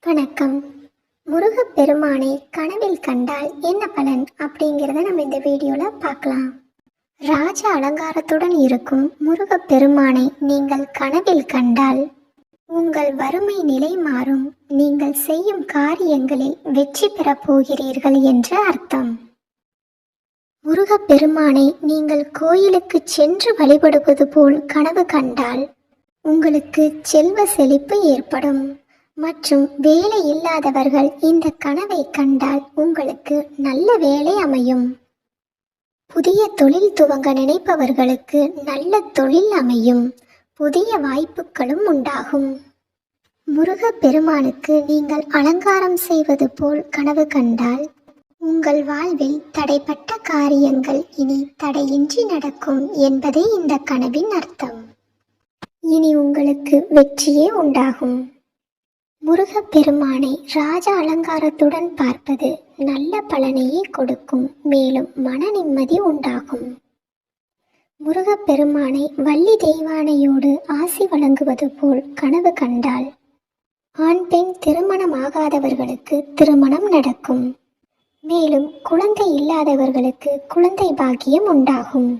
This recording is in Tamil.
வணக்கம். முருகப்பெருமானை கனவில் கண்டால் என்ன பலன் அப்படிங்கிறத நம்ம இந்த வீடியோவில் பார்க்கலாம். ராஜ அலங்காரத்துடன் இருக்கும் முருகப்பெருமானை நீங்கள் கனவில் கண்டால் உங்கள் வறுமை நிலை மாறும், நீங்கள் செய்யும் காரியங்களில் வெற்றி பெறப் போகிறீர்கள் என்று அர்த்தம். முருகப்பெருமானை நீங்கள் கோயிலுக்கு சென்று வழிபடுவது போல் கனவு கண்டால் உங்களுக்கு செல்வ செழிப்பு ஏற்படும். மற்றும் வேலை இல்லாதவர்கள் இந்த கனவை கண்டால் உங்களுக்கு நல்ல வேலை அமையும். புதிய தொழில் துவங்க நினைப்பவர்களுக்கு நல்ல தொழில் அமையும். புதிய வாய்ப்புகளும் உண்டாகும். முருகப்பெருமானுக்கு நீங்கள் அலங்காரம் செய்வது போல் கனவு கண்டால் உங்கள் வாழ்வில் தடைப்பட்ட காரியங்கள் இனி தடையின்றி நடக்கும் என்பதே இந்த கனவின் அர்த்தம். இனி உங்களுக்கு வெற்றியே உண்டாகும். முருகப்பெருமானை ராஜ அலங்காரத்துடன் பார்ப்பது நல்ல பலனையே கொடுக்கும். மேலும் மன நிம்மதி உண்டாகும். முருகப்பெருமானை வள்ளி தெய்வானையோடு ஆசி வழங்குவது போல் கனவு கண்டால் ஆண் பெண் திருமணமாகாதவர்களுக்கு திருமணம் நடக்கும். மேலும் குழந்தை இல்லாதவர்களுக்கு குழந்தை பாக்கியம் உண்டாகும்.